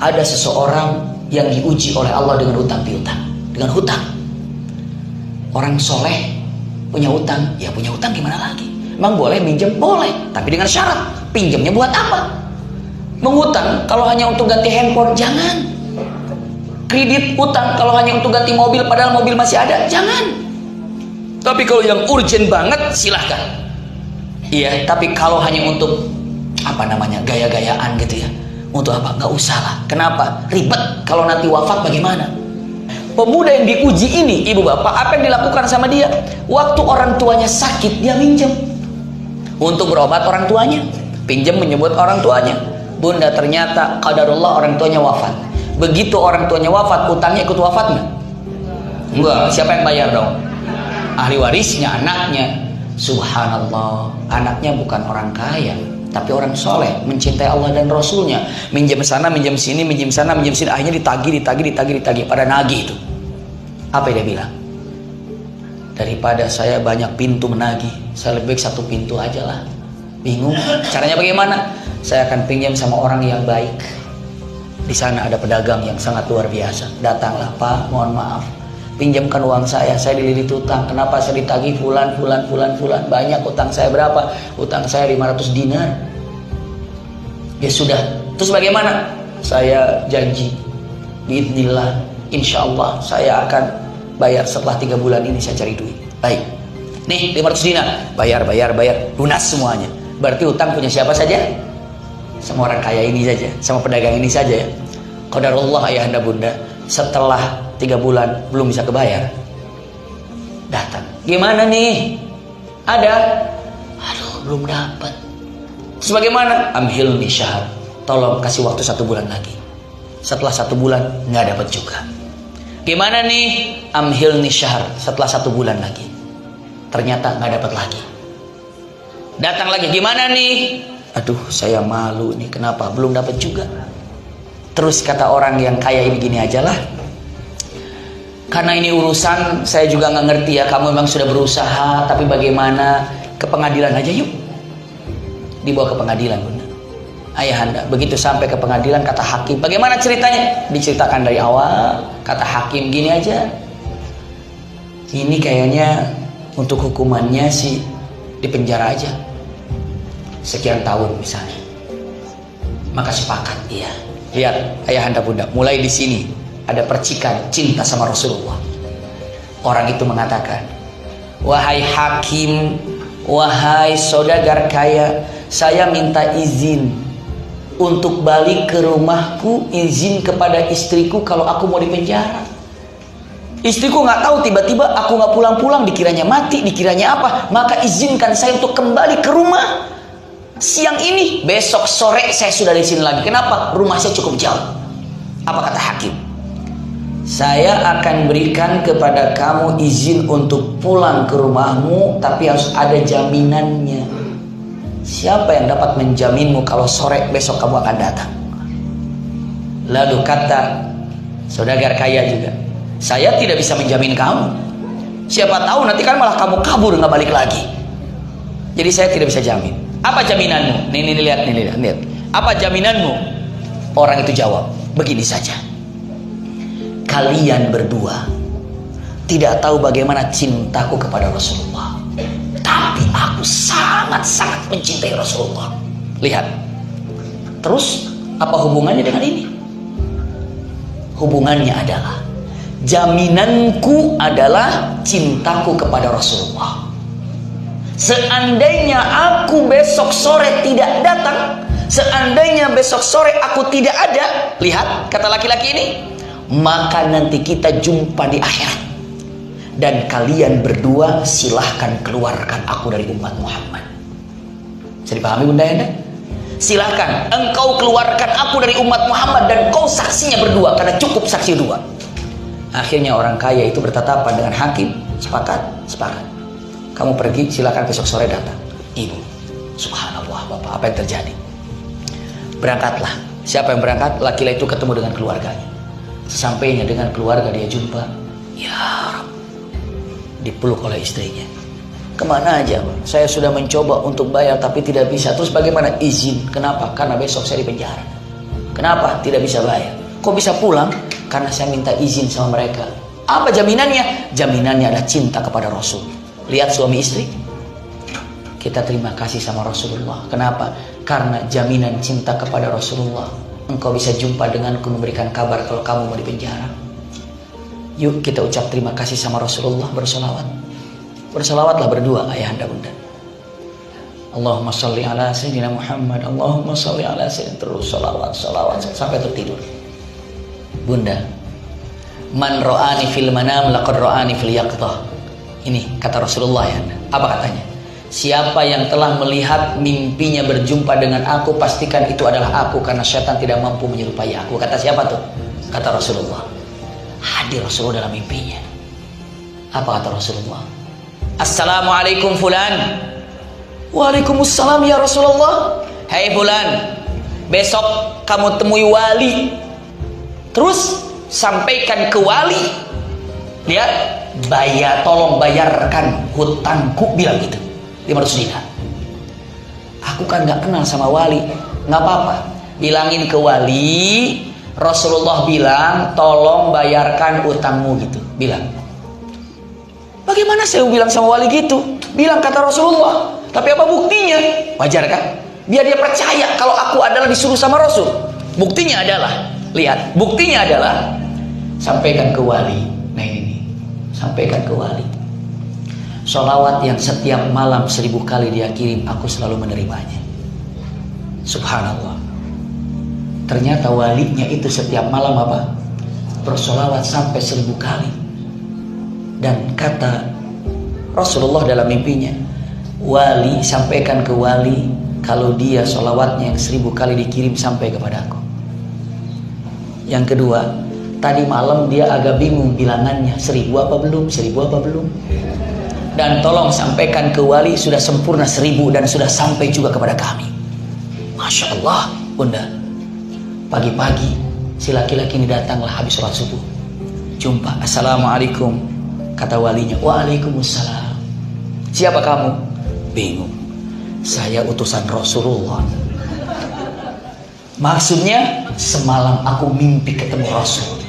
Ada seseorang yang diuji oleh Allah dengan hutang piutang. Dengan hutang. Orang soleh punya hutang, ya punya hutang gimana lagi? Emang boleh minjem? Boleh, tapi dengan syarat. Pinjemnya buat apa? Menghutang kalau hanya untuk ganti handphone, jangan. Kredit utang kalau hanya untuk ganti mobil padahal mobil masih ada, jangan. Tapi kalau yang urgent banget silahkan. Iya, tapi kalau hanya untuk gaya-gayaan gitu ya, untuk apa? Nggak usah lah. Kenapa? Ribet. Kalau nanti wafat bagaimana? Pemuda yang diuji ini, ibu bapak, apa yang dilakukan sama dia? Waktu orang tuanya sakit, dia minjem untuk berobat orang tuanya. Pinjam menyebut orang tuanya. Bunda, ternyata qadarullah orang tuanya wafat. Begitu orang tuanya wafat, utangnya ikut wafat nggak? Enggak. Siapa yang bayar dong? Ahli warisnya, anaknya. Subhanallah, anaknya bukan orang kaya, tapi orang soleh, mencintai Allah dan Rasulnya. Minjem sana, minjem sini, minjem sana, minjem sini. Akhirnya ditagih. Pada nagih itu. Apa yang dia bilang? Daripada saya banyak pintu menagih, saya lebih baik satu pintu aja lah. Bingung, caranya bagaimana? Saya akan pinjam sama orang yang baik. Di sana ada pedagang yang sangat luar biasa. Datanglah, Pak, mohon maaf, pinjamkan uang saya dililit utang. Kenapa saya ditagih fulan. Banyak utang saya berapa? Utang saya 500 dinar. Ya sudah. Terus bagaimana? Saya janji, biidznillah, insya Allah saya akan bayar setelah 3 bulan ini saya cari duit. Baik. Nih 500 dinar. Bayar. Lunas semuanya. Berarti utang punya siapa saja? Sama orang kaya ini saja. Sama pedagang ini saja ya. Qadarullah ayahanda bunda. Setelah 3 bulan belum bisa kebayar, datang, gimana nih? Ada? Aduh, belum dapat. Terus bagaimana? Amhilni syahr, tolong kasih waktu 1 bulan lagi. Setelah 1 bulan nggak dapat juga. Gimana nih? Amhilni syahr, setelah 1 bulan lagi. Ternyata nggak dapat lagi. Datang lagi, gimana nih? Aduh, saya malu nih, kenapa belum dapat juga? Terus kata orang yang kaya ini, gini aja lah, karena ini urusan saya juga nggak ngerti ya, kamu memang sudah berusaha, tapi bagaimana, ke pengadilan aja yuk. Dibawa ke pengadilan, bunda. Ayahanda, begitu sampai ke pengadilan, kata hakim, bagaimana ceritanya? Diceritakan dari awal. Kata hakim, gini aja, ini kayaknya untuk hukumannya sih di penjara aja sekian tahun misalnya. Maka sepakat, iya. Lihat ayahanda bunda, mulai di sini ada percikan cinta sama Rasulullah. Orang itu mengatakan, wahai hakim, wahai saudagar kaya, saya minta izin untuk balik ke rumahku, izin kepada istriku kalau aku mau dipenjara. Istriku nggak tahu, tiba-tiba aku nggak pulang-pulang, dikiranya mati, dikiranya apa, maka izinkan saya untuk kembali ke rumah siang ini, besok sore saya sudah di sini lagi. Kenapa? Rumah saya cukup jauh. Apa kata hakim? Saya akan berikan kepada kamu izin untuk pulang ke rumahmu, tapi harus ada jaminannya. Siapa yang dapat menjaminmu kalau sore besok kamu akan datang? Lalu kata saudagar kaya juga, saya tidak bisa menjamin kamu. Siapa tahu nanti kan malah kamu kabur nggak balik lagi. Jadi saya tidak bisa jamin. Apa jaminanmu? Nih lihat. Apa jaminanmu? Orang itu jawab, begini saja. Kalian berdua tidak tahu bagaimana cintaku kepada Rasulullah, tapi aku sangat-sangat mencintai Rasulullah. Lihat. Terus apa hubungannya dengan ini? Hubungannya adalah jaminanku adalah cintaku kepada Rasulullah. Seandainya aku besok sore tidak datang, seandainya besok sore aku tidak ada, lihat kata laki-laki ini, maka nanti kita jumpa di akhirat. Dan kalian berdua silahkan keluarkan aku dari umat Muhammad. Bisa dipahami bunda ya? Silahkan engkau keluarkan aku dari umat Muhammad dan kau saksinya berdua, karena cukup saksi dua. Akhirnya orang kaya itu bertatapan dengan hakim, sepakat. Kamu pergi, silakan besok sore datang. Ibu, subhanallah bapak, apa yang terjadi? Berangkatlah. Siapa yang berangkat? Laki-laki itu ketemu dengan keluarganya. Sesampainya dengan keluarga dia jumpa, ya Rabb, dipeluk oleh istrinya. Kemana aja? Saya sudah mencoba untuk bayar tapi tidak bisa. Terus bagaimana? Izin. Kenapa? Karena besok saya di penjara. Kenapa tidak bisa bayar? Kok bisa pulang? Karena saya minta izin sama mereka. Apa jaminannya? Jaminannya adalah cinta kepada Rasul. Lihat suami istri, kita terima kasih sama Rasulullah. Kenapa? Karena jaminan cinta kepada Rasulullah. Engkau bisa jumpa denganku, memberikan kabar kalau kamu mau dipenjara. Yuk kita ucap terima kasih sama Rasulullah, bersolawat. Bersolawatlah berdua ayahanda bunda. Allahumma salli ala sayyidina Muhammad, Allahumma salli ala sayyidina, terus solawat sampai tertidur. Bunda, man ra'ani fil manam laqad ra'ani fil yaqظah. Ini kata Rasulullah ya. Apa katanya? Siapa yang telah melihat mimpinya berjumpa dengan aku, pastikan itu adalah aku, karena syaitan tidak mampu menyerupai aku. Kata siapa tuh? Kata Rasulullah. Hadir Rasulullah dalam mimpinya. Apa kata Rasulullah? Assalamualaikum fulan. Waalaikumsalam ya Rasulullah. Hai fulan, besok kamu temui wali. Terus sampaikan ke wali, lihat, tolong bayarkan hutangku, bilang gitu, 500 dinar. Aku kan gak kenal sama wali. Gak apa-apa, bilangin ke wali, Rasulullah bilang tolong bayarkan utangmu, gitu. Bilang. Bagaimana saya bilang sama wali gitu? Bilang kata Rasulullah. Tapi apa buktinya? Wajar kan? Biar dia percaya kalau aku adalah disuruh sama Rasul. Buktinya adalah, lihat, buktinya adalah sampaikan ke wali. Nah ini, sampaikan ke wali. Sholawat yang setiap malam 1000 kali dia kirim, aku selalu menerimanya. Subhanallah. Ternyata walinya itu setiap malam apa? Bersolawat sampai 1000 kali. Dan kata Rasulullah dalam mimpinya, wali, sampaikan ke wali kalau dia sholawatnya yang 1000 kali dikirim sampai kepadaku. Yang kedua, tadi malam dia agak bingung bilangannya, 1000 apa belum, 1000 apa belum. Dan tolong sampaikan ke wali sudah sempurna 1000 dan sudah sampai juga kepada kami. Masya Allah, bunda. Pagi-pagi si laki-laki ini datanglah habis sholat subuh. Jumpa, assalamualaikum. Kata walinya, waalaikumsalam. Siapa kamu? Bingung. Saya utusan Rasulullah. Maksudnya, semalam aku mimpi ketemu Rasul.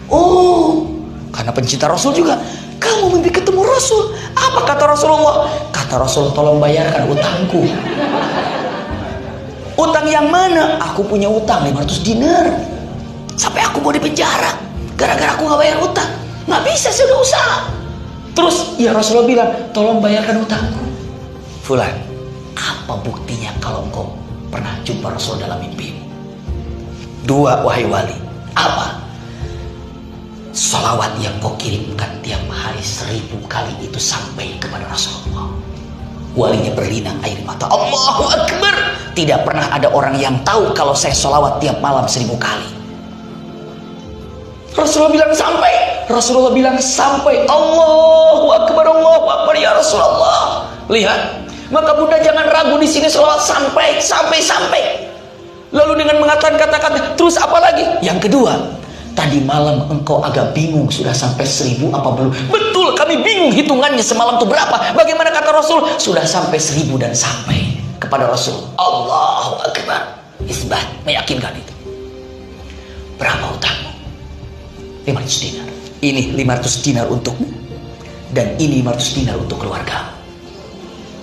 Oh, karena pencinta Rasul juga. Kamu mimpi ketemu Rasul. Apa kata Rasulullah? Kata Rasul, tolong bayarkan utangku. Utang yang mana? Aku punya utang 500 dinar. Sampai aku mau dipenjara gara-gara aku gak bayar utang. Gak bisa, saya udah usaha. Terus ya Rasulullah bilang, tolong bayarkan utangku. Fulan, apa buktinya kalau engkau pernah jumpa Rasul dalam mimpimu? 2, wahai wali. Apa? Salawat yang kau kirimkan tiap hari 1000 kali itu sampai kepada Rasulullah. Walinya berlinang air mata. Allahu Akbar. Tidak pernah ada orang yang tahu kalau saya salawat tiap malam 1000 kali. Rasulullah bilang sampai. Rasulullah bilang sampai. Allahu Akbar, Allahu Akbar ya Rasulullah. Lihat. Maka bunda jangan ragu di sini, salawat sampai. Lalu dengan mengatakan kata-kata, terus apa lagi? Yang kedua, tadi malam engkau agak bingung sudah sampai 1000 apa belum? Betul, kami bingung hitungannya semalam itu berapa. Bagaimana kata Rasul? Sudah sampai 1000 dan sampai kepada Rasul. Allahu Akbar. Isbat, meyakinkan itu. Berapa utangmu? 500 dinar. Ini 500 dinar untukmu, dan ini 500 dinar untuk keluarga.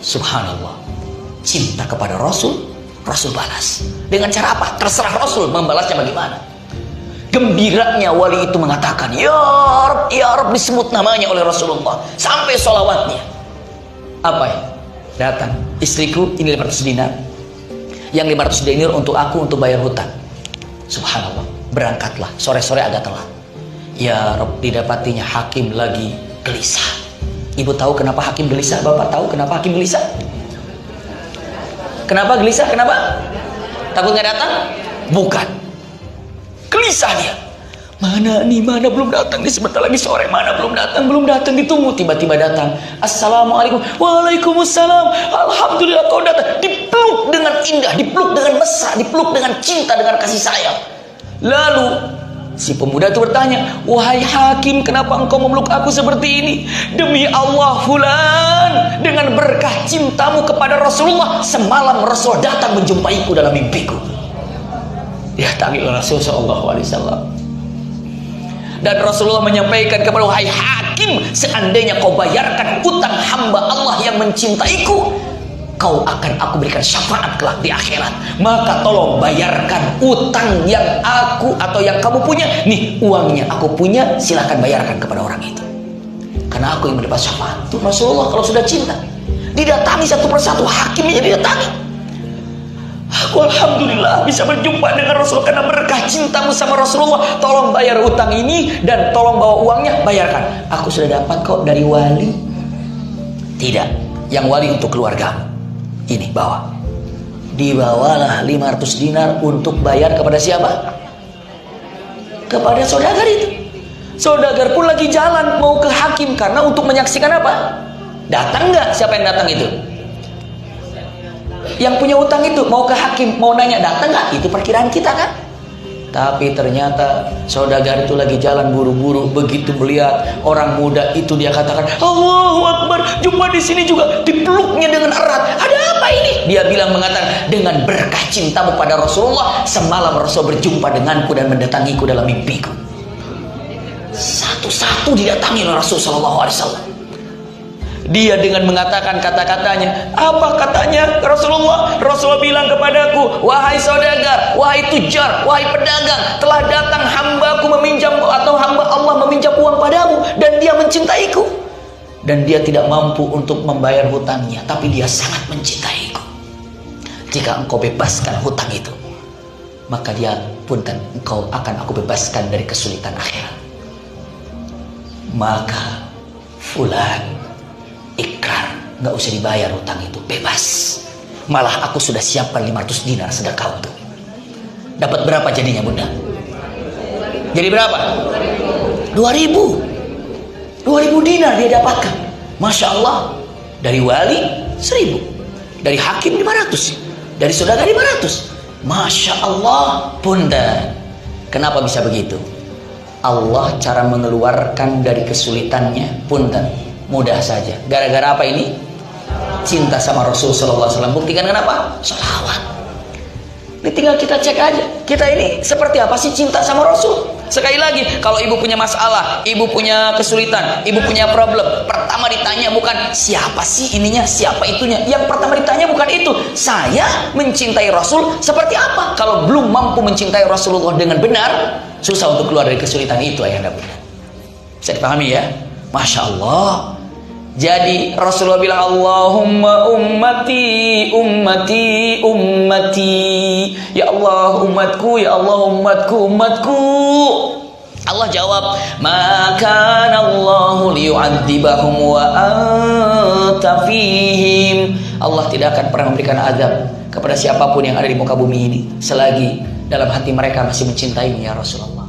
Subhanallah. Cinta kepada Rasul, Rasul balas. Dengan cara apa? Terserah Rasul membalasnya bagaimana. Gembiranya wali itu mengatakan, Ya Rab, disebut namanya oleh Rasulullah. Sampai sholawatnya. Apa ya? Datang, istriku ini 500 dinar. Yang 500 dinar untuk aku, untuk bayar hutang. Subhanallah. Berangkatlah, sore-sore agak telat. Ya Rab, didapatinya hakim lagi gelisah. Ibu tahu kenapa hakim gelisah? Bapak tahu kenapa hakim gelisah? Kenapa gelisah? Kenapa? Takut nggak datang? Bukan. Gelisah dia. Mana nih? Mana belum datang? Nih sebentar lagi sore. Mana belum datang? Belum datang. Ditunggu. Tiba-tiba datang. Assalamualaikum. Waalaikumsalam. Alhamdulillah kau datang. Dipeluk dengan indah. Dipeluk dengan mesra. Dipeluk dengan cinta. Dengan kasih sayang. Lalu si pemuda itu bertanya, wahai hakim, kenapa engkau memeluk aku seperti ini? Demi Allah fulan, dengan berkah cintamu kepada Rasulullah, semalam Rasul datang menjumpaiku dalam mimpiku. Lihat, didatangi oleh Rasulullah SAW. Dan Rasulullah menyampaikan kepada, wahai hakim, seandainya kau bayarkan utang hamba Allah yang mencintaiku, kau akan aku berikan syafaat kelak di akhirat. Maka tolong bayarkan utang yang aku atau yang kamu punya. Nih uangnya aku punya, silakan bayarkan kepada orang itu, karena aku yang mendapat syafaat. Tuh Rasulullah kalau sudah cinta, didatangi satu persatu hakimnya, didatangi. Aku alhamdulillah bisa berjumpa dengan Rasul karena berkah cintamu sama Rasulullah. Tolong bayar utang ini dan tolong bawa uangnya, bayarkan. Aku sudah dapat kok dari wali. Tidak, yang wali untuk keluarga. Ini bawa. Dibawalah 500 dinar untuk bayar kepada siapa? Kepada saudagar itu. Saudagar pun lagi jalan mau ke hakim karena untuk menyaksikan apa? Datang nggak? Siapa yang datang itu? Yang punya utang itu mau ke hakim, mau nanya, datang nggak? Itu perkiraan kita kan? Tapi ternyata saudagar itu lagi jalan buru-buru. Begitu melihat orang muda itu, dia katakan, Allahu Akbar, jumpa di sini juga. Dipeluknya dengan erat. Ada apa ini? Dia bilang, mengatakan, dengan berkah cintamu pada Rasulullah, semalam Rasul berjumpa denganku dan mendatangiku dalam mimpiku. Satu-satu didatangi oleh Rasul Sallallahu Alaihi Wasallam. Dia dengan mengatakan kata-katanya. Apa katanya Rasulullah? Rasulullah bilang kepadaku, wahai saudagar, wahai tujar, wahai pedagang, telah datang hambaku meminjam atau hamba Allah meminjam uang padamu, dan dia mencintaiku. Dan dia tidak mampu untuk membayar hutangnya, tapi dia sangat mencintaiku. Jika engkau bebaskan hutang itu, maka dia punten, engkau akan aku bebaskan dari kesulitan akhirat. Maka fulan ikrar, nggak usah dibayar hutang itu, bebas. Malah aku sudah siapkan 500 dinar sedekah untuk. Dapat berapa jadinya bunda? Jadi berapa? 2000 dinar dia dapatkan. Masya Allah. Dari wali 1000, dari hakim 500, dari saudara 500. Masya Allah bunda. Kenapa bisa begitu? Allah cara mengeluarkan dari kesulitannya punten mudah saja. Gara-gara apa ini? Cinta sama Rasul Sallallahu Alaihi Wasallam. Buktikan kenapa? Salawat. Ini tinggal kita cek aja. Kita ini seperti apa sih cinta sama Rasul? Sekali lagi, kalau ibu punya masalah, ibu punya kesulitan, ibu punya problem, pertama ditanya bukan siapa sih ininya, siapa itunya. Yang pertama ditanya bukan itu. Saya mencintai Rasul seperti apa? Kalau belum mampu mencintai Rasulullah dengan benar, susah untuk keluar dari kesulitan itu, ayahanda bunda. Bisa dipahami ya? Masya Allah. Jadi Rasulullah bilang, Allahumma ummati, ummati, ummati. Ya Allah umatku, ya Allah umatku, umatku. Allah jawab, maka Allahu liyu'adzibahum wa anta fihim. Allah tidak akan pernah memberikan azab kepada siapapun yang ada di muka bumi ini selagi dalam hati mereka masih mencintaimu ya Rasulullah.